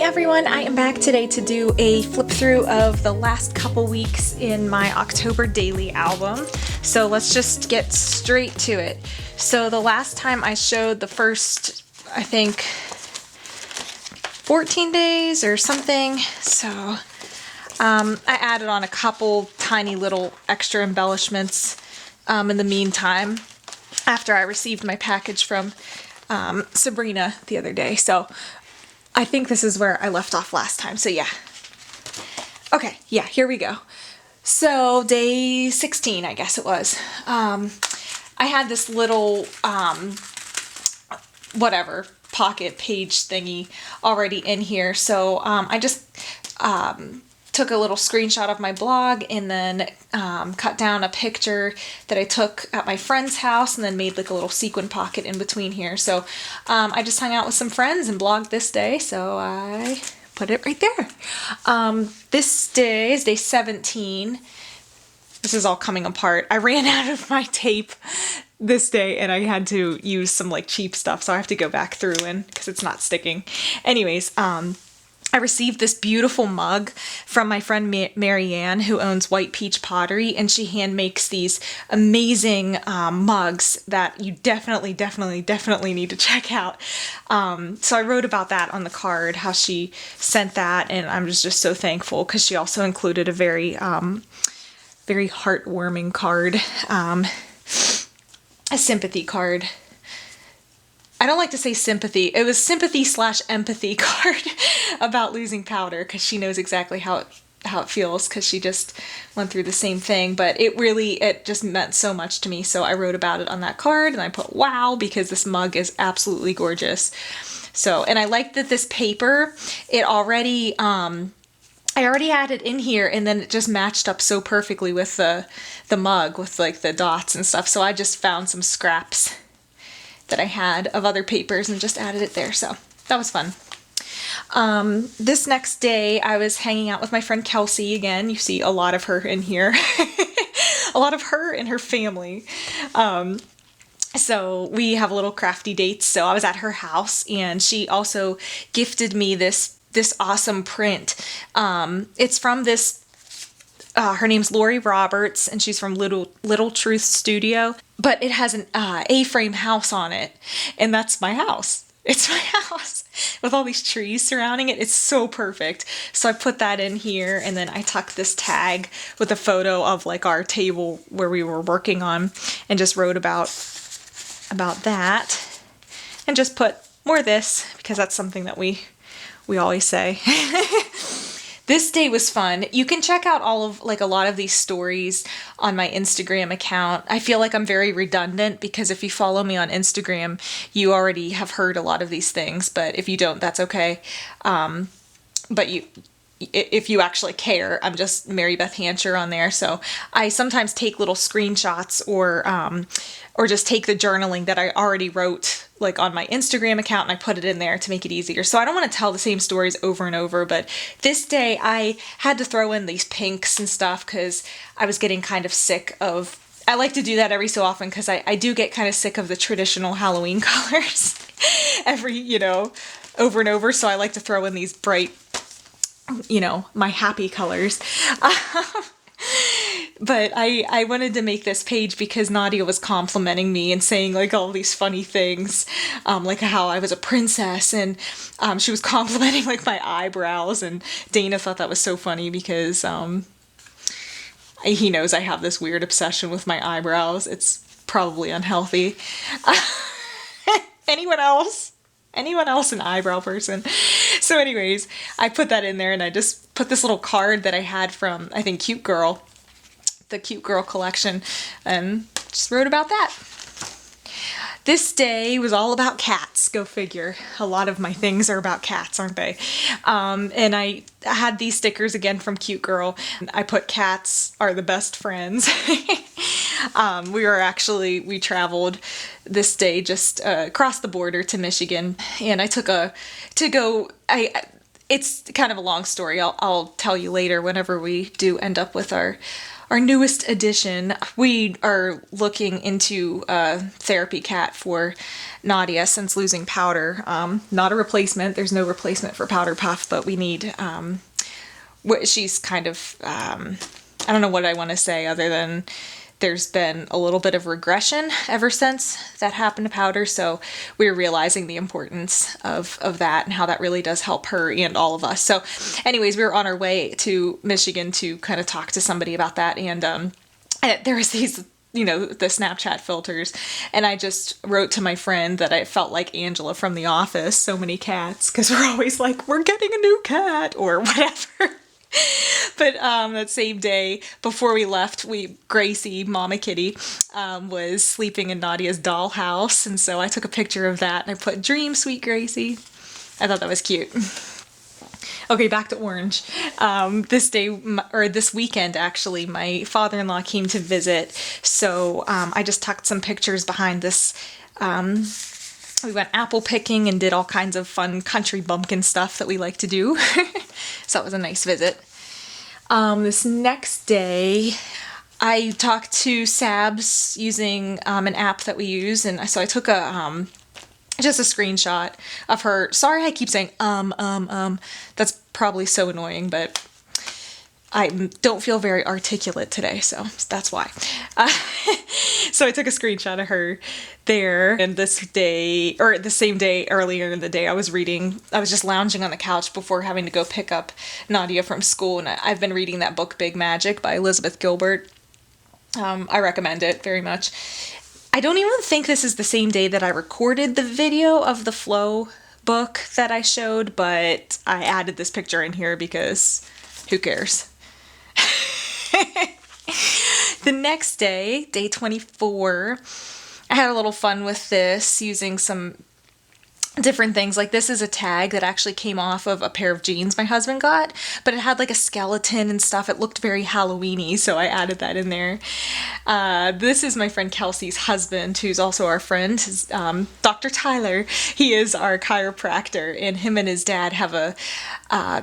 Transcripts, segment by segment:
everyone, I am back today to do a flip through of the last couple weeks in my October daily album. So let's just get straight to it. So the last time I showed the first, I think, 14 days or something. So I added on a couple tiny little extra embellishments in the meantime after I received my package from Sabrina the other day. So I think this is where I left off last time. So yeah. Okay, yeah, here we go. So day 16, I guess it was. I had this little, whatever, pocket page thingy already in here. So I just took a little screenshot of my blog and then cut down a picture that I took at my friend's house and then made like a little sequin pocket in between here. So I just hung out with some friends and blogged this day, so I put it right there. This day is day 17. This is all coming apart. I ran out of my tape this day and I had to use some like cheap stuff, so I have to go back through and because it's not sticking. Anyways, I received this beautiful mug from my friend Marianne, who owns White Peach Pottery, and she hand makes these amazing mugs that you definitely need to check out. So I wrote about that on the card, how she sent that, and I'm just so thankful because she also included a very heartwarming card, a sympathy card. I don't like to say sympathy. It was sympathy/empathy card about losing powder because she knows exactly how it feels because she just went through the same thing. But it just meant so much to me. So I wrote about it on that card and I put wow because this mug is absolutely gorgeous. So, and I like that this paper, I already had it in here and then it just matched up so perfectly with the mug with like the dots and stuff. So I just found some scraps that I had of other papers and just added it there. So that was fun. This next day I was hanging out with my friend Kelsey again. You see a lot of her in here. A lot of her and her family. So we have a little crafty dates. So I was at her house and she also gifted me this awesome print. It's from this her name's Lori Roberts, and she's from Little Truth Studio, but it has an A-frame house on it, and that's my house. It's my house with all these trees surrounding it. It's so perfect. So I put that in here, and then I tucked this tag with a photo of like our table where we were working on, and just wrote about that, and just put more of this because that's something that we always say. This day was fun. You can check out a lot of these stories on my Instagram account. I feel like I'm very redundant because if you follow me on Instagram, you already have heard a lot of these things, but if you don't, that's okay. But if you actually care, I'm just Mary Beth Hancher on there. So I sometimes take little screenshots or just take the journaling that I already wrote like on my Instagram account and I put it in there to make it easier. So I don't want to tell the same stories over and over, but this day I had to throw in these pinks and stuff because I was getting kind of sick of, I like to do that every so often because I do get kind of sick of the traditional Halloween colors over and over. So I like to throw in these bright, my happy colors. But I wanted to make this page because Nadia was complimenting me and saying like all these funny things, like how I was a princess, and she was complimenting like my eyebrows, and Dana thought that was so funny because he knows I have this weird obsession with my eyebrows. It's probably unhealthy. Anyone else an eyebrow person? So anyways, I put that in there and I just put this little card that I had from, I think, Cute Girl, the Cute Girl collection, and just wrote about that. This day was all about cats, go figure. A lot of my things are about cats, aren't they? And I had these stickers again from Cute Girl. I put cats are the best friends. We traveled this day just across the border to Michigan, and I took it's kind of a long story. I'll tell you later whenever we do end up with our newest addition. We are looking into a therapy cat for Nadia since losing Powder. Not a replacement. There's no replacement for Powder Puff, but we need, she's kind of, I don't know what I want to say other than there's been a little bit of regression ever since that happened to Powder, so we're realizing the importance of that and how that really does help her and all of us. So anyways, we were on our way to Michigan to kind of talk to somebody about that, and there was these, the Snapchat filters, and I just wrote to my friend that I felt like Angela from The Office, so many cats, because we're always like, we're getting a new cat, or whatever. But that same day, before we left, Gracie, Mama Kitty, was sleeping in Nadia's dollhouse, and so I took a picture of that, and I put, "Dream, sweet Gracie." I thought that was cute. Okay, back to Orange. This weekend, actually, my father-in-law came to visit, so I just tucked some pictures behind this. We went apple picking and did all kinds of fun country bumpkin stuff that we like to do. So it was a nice visit. This next day, I talked to Sabs using an app that we use, and so I took just a screenshot of her. Sorry, I keep saying That's probably so annoying, but I don't feel very articulate today, so that's why. So I took a screenshot of her there, and the same day earlier in the day, I was just lounging on the couch before having to go pick up Nadia from school, and I've been reading that book, Big Magic, by Elizabeth Gilbert. I recommend it very much. I don't even think this is the same day that I recorded the video of the Flow book that I showed, but I added this picture in here because who cares? The next day, day 24, I had a little fun with this using some different things. Like, this is a tag that actually came off of a pair of jeans my husband got, but it had like a skeleton and stuff. It looked very Halloween-y, so I added that in there. This is my friend Kelsey's husband, who's also our friend, Dr. Tyler. He is our chiropractor, and him and his dad have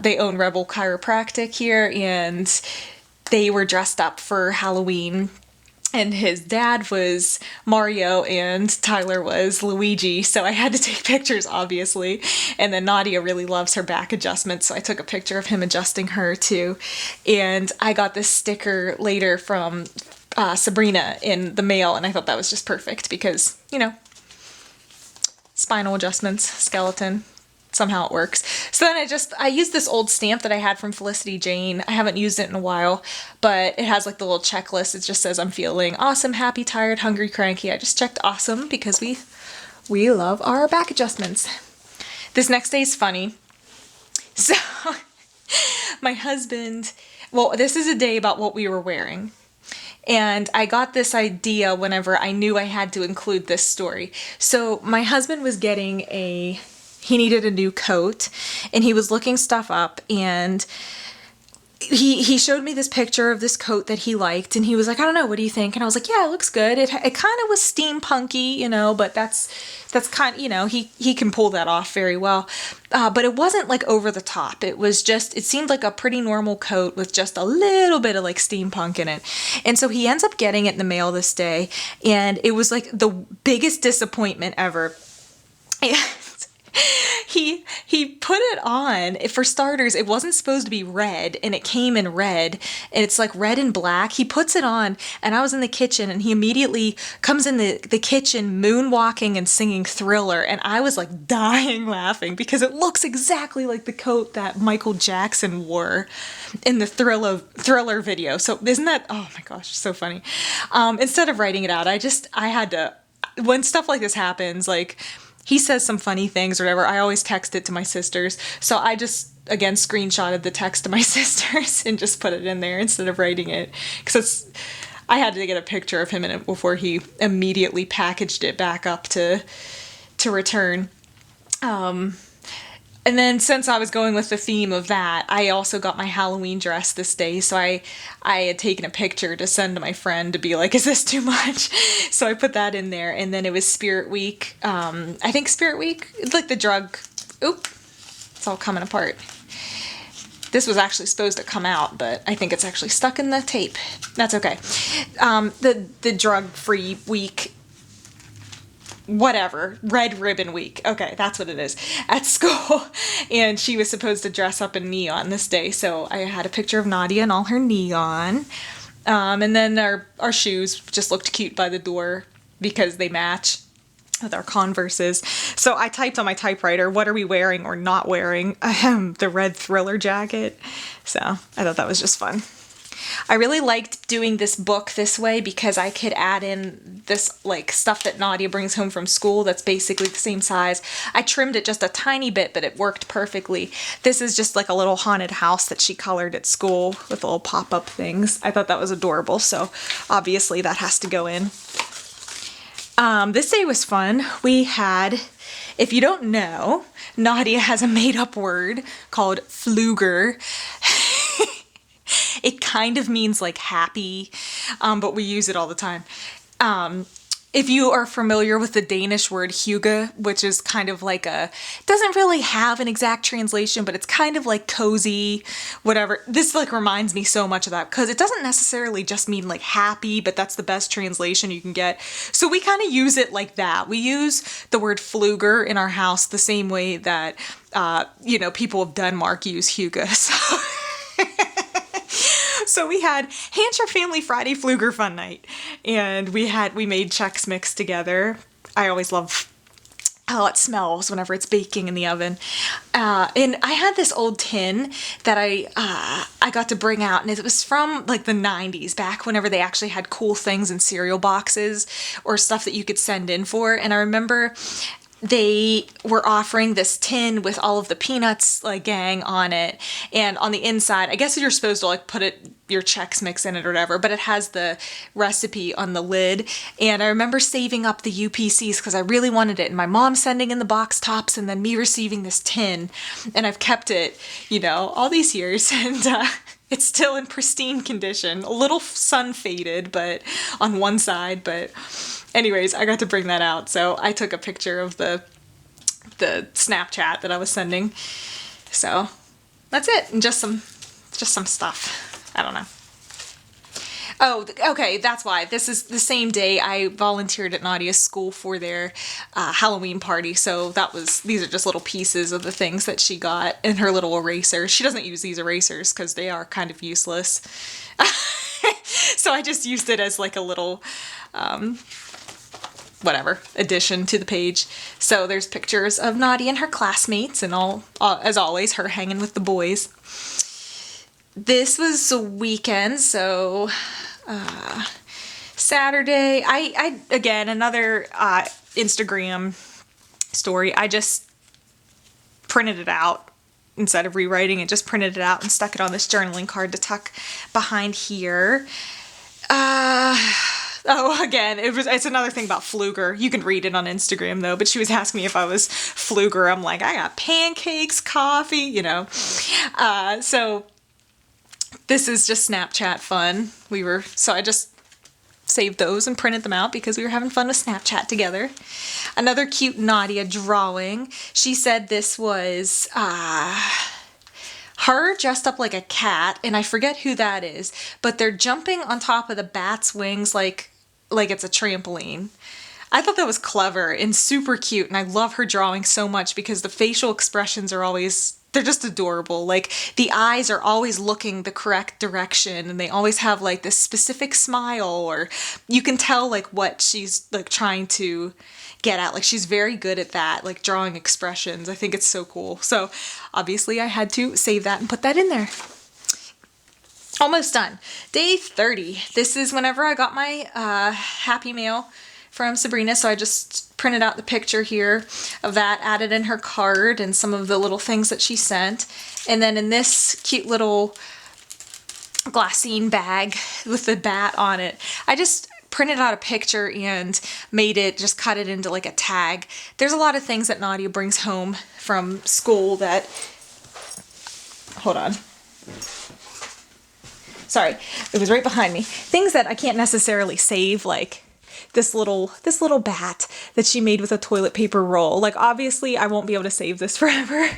they own Rebel Chiropractic here, and they were dressed up for Halloween, and his dad was Mario and Tyler was Luigi, so I had to take pictures, obviously. And then Nadia really loves her back adjustments, so I took a picture of him adjusting her too. And I got this sticker later from Sabrina in the mail, and I thought that was just perfect because, spinal adjustments, skeleton. Somehow it works. So then I used this old stamp that I had from Felicity Jane. I haven't used it in a while, but it has like the little checklist. It just says I'm feeling awesome, happy, tired, hungry, cranky. I just checked awesome because we love our back adjustments. This next day is funny. So my husband, this is a day about what we were wearing. And I got this idea whenever I knew I had to include this story. So my husband was he needed a new coat, and he was looking stuff up, and he showed me this picture of this coat that he liked, and he was like, I don't know, what do you think? And I was like, yeah, it looks good. It kind of was steampunky, but that's kind of, he can pull that off very well. But it wasn't like over the top. It seemed like a pretty normal coat with just a little bit of like steampunk in it. And so he ends up getting it in the mail this day, and it was like the biggest disappointment ever. He put it on. For starters, it wasn't supposed to be red, and it came in red, and it's like red and black. He puts it on, and I was in the kitchen, and he immediately comes in the kitchen moonwalking and singing Thriller, and I was like dying laughing because it looks exactly like the coat that Michael Jackson wore in the Thriller video. So isn't that, oh my gosh, so funny. Instead of writing it out, I had to, when stuff like this happens, like, he says some funny things or whatever, I always text it to my sisters. So I just, again, screenshotted the text to my sisters and just put it in there instead of writing it. Because I had to get a picture of him in it before he immediately packaged it back up to return. And then since I was going with the theme of that, I also got my Halloween dress this day. So I had taken a picture to send to my friend to be like, is this too much? So I put that in there. And then it was Spirit Week. I think Spirit Week, like the drug. Oop, it's all coming apart. This was actually supposed to come out, but I think it's actually stuck in the tape. That's okay. The drug-free week, whatever, red ribbon week. Okay, that's what it is, at school. And she was supposed to dress up in neon this day, so I had a picture of Nadia in all her neon. And then our shoes just looked cute by the door because they match with our Converses. So I typed on my typewriter, what are we wearing or not wearing? The red Thriller jacket. So I thought that was just fun. I really liked doing this book this way because I could add in this like stuff that Nadia brings home from school that's basically the same size. I trimmed it just a tiny bit, but it worked perfectly. This is just like a little haunted house that she colored at school with little pop-up things. I thought that was adorable, so obviously that has to go in. This day was fun. We had, if you don't know, Nadia has a made-up word called fluger. It kind of means like happy, but we use it all the time. If you are familiar with the Danish word hygge, which is kind of like doesn't really have an exact translation, but it's kind of like cozy, whatever. This like reminds me so much of that because it doesn't necessarily just mean like happy, but that's the best translation you can get. So we kind of use it like that. We use the word fluger in our house the same way that, people of Denmark use hygge. So we had Hampshire Family Friday Fluger Fun Night, and we made Chex Mix together. I always love how it smells whenever it's baking in the oven. And I had this old tin that I got to bring out, and it was from like the 90s, back whenever they actually had cool things in cereal boxes or stuff that you could send in for. And I remember they were offering this tin with all of the Peanuts like gang on it, and on the inside, I guess you're supposed to like put your Chex Mix in it or whatever, but it has the recipe on the lid. And I remember saving up the UPCs because I really wanted it, and my mom sending in the box tops and then me receiving this tin, and I've kept it, all these years, and it's still in pristine condition, a little sun faded, but on one side, but anyways, I got to bring that out. So I took a picture of the Snapchat that I was sending. So that's it. And just some stuff. I don't know. Oh, okay, that's why. This is the same day I volunteered at Nadia's school for their Halloween party. So these are just little pieces of the things that she got in her little eraser. She doesn't use these erasers because they are kind of useless. So I just used it as like a little, addition to the page. So there's pictures of Nadia and her classmates and all, as always, her hanging with the boys. This was a weekend, so Saturday, I again, another Instagram story. I just printed it out instead of rewriting it, just printed it out and stuck it on this journaling card to tuck behind here. Again, it's another thing about fluger. You can read it on Instagram though, but she was asking me if I was fluger. I'm like, I got pancakes, coffee, So this is just Snapchat fun. So I just saved those and printed them out because we were having fun with Snapchat together. Another cute Nadia drawing. She said this was her dressed up like a cat, and I forget who that is, but they're jumping on top of the bat's wings like it's a trampoline. I thought that was clever and super cute, and I love her drawing so much because the facial expressions are they're just adorable. Like, the eyes are always looking the correct direction, and they always have like this specific smile, or you can tell like what she's like trying to get at. Like, she's very good at that, like drawing expressions. I think it's so cool. So obviously I had to save that and put that in there. Almost done. Day 30. This is whenever I got my Happy Mail from Sabrina, so I just printed out the picture here of that, added in her card and some of the little things that she sent. And then in this cute little glassine bag with the bat on it, I just printed out a picture and just cut it into like a tag. There's a lot of things that Nadia brings home from school that, hold on. Sorry, it was right behind me. Things that I can't necessarily save, like this little bat that she made with a toilet paper roll. Like, obviously I won't be able to save this forever.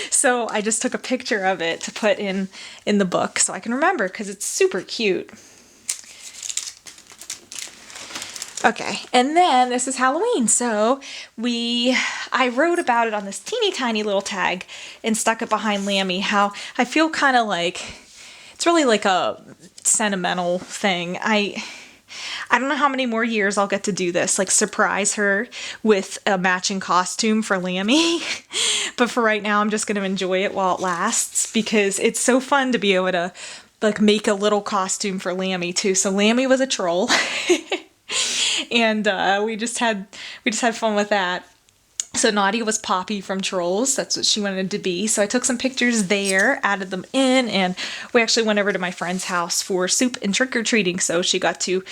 So I just took a picture of it to put in the book so I can remember, because it's super cute. Okay, and then this is Halloween, so I wrote about it on this teeny tiny little tag and stuck it behind Lammy, how I feel kind of like, it's really like a sentimental thing. I don't know how many more years I'll get to do this, like surprise her with a matching costume for Lammy, but for right now I'm just going to enjoy it while it lasts, because it's so fun to be able to like make a little costume for Lammy too. So Lammy was a troll. And we just had fun with that. So Nadia was Poppy from Trolls. That's what she wanted to be. So I took some pictures there, added them in, and we actually went over to my friend's house for soup and trick-or-treating. So she got to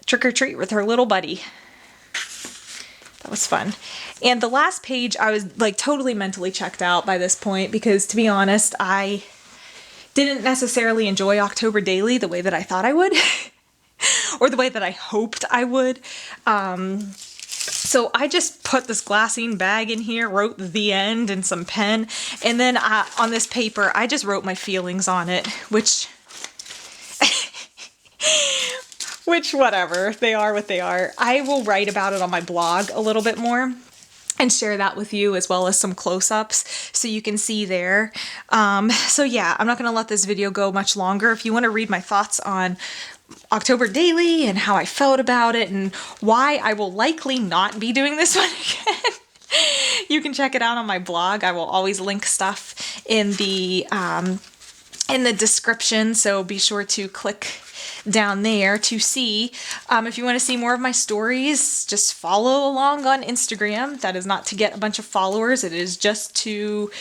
trick-or-treat with her little buddy. That was fun. And the last page, I was like totally mentally checked out by this point, because to be honest, I didn't necessarily enjoy October Daily the way that I thought I would. Or the way that I hoped I would. So I just put this glassine bag in here, wrote the end and some pen, and then on this paper, I just wrote my feelings on it, which whatever, they are what they are. I will write about it on my blog a little bit more and share that with you, as well as some close-ups so you can see there. So yeah, I'm not going to let this video go much longer. If you want to read my thoughts on October Daily and how I felt about it and why I will likely not be doing this one again, you can check it out on my blog. I will always link stuff in the description, so be sure to click down there to see. If you want to see more of my stories, just follow along on Instagram. That is not to get a bunch of followers. It is just to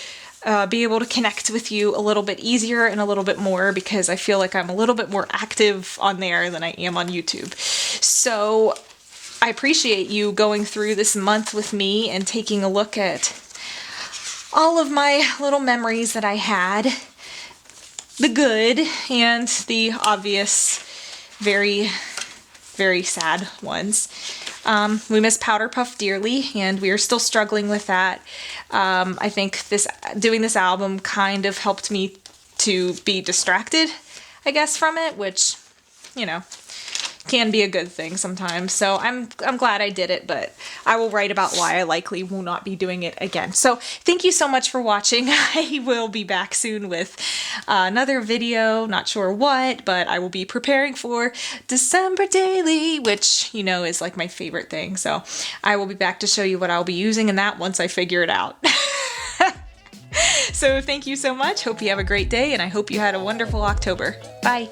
be able to connect with you a little bit easier and a little bit more, because I feel like I'm a little bit more active on there than I am on YouTube. So I appreciate you going through this month with me and taking a look at all of my little memories that I had, the good and the obvious, very, very sad ones. We miss Powder Puff dearly, and we are still struggling with that. I think doing this album kind of helped me to be distracted, I guess, from it, which, you know, can be a good thing sometimes. So I'm glad I did it, but I will write about why I likely will not be doing it again. So thank you so much for watching. I will be back soon with another video, not sure what, but I will be preparing for December Daily, which, you know, is like my favorite thing. So I will be back to show you what I'll be using in that once I figure it out. So thank you so much. Hope you have a great day, and I hope you had a wonderful October. Bye.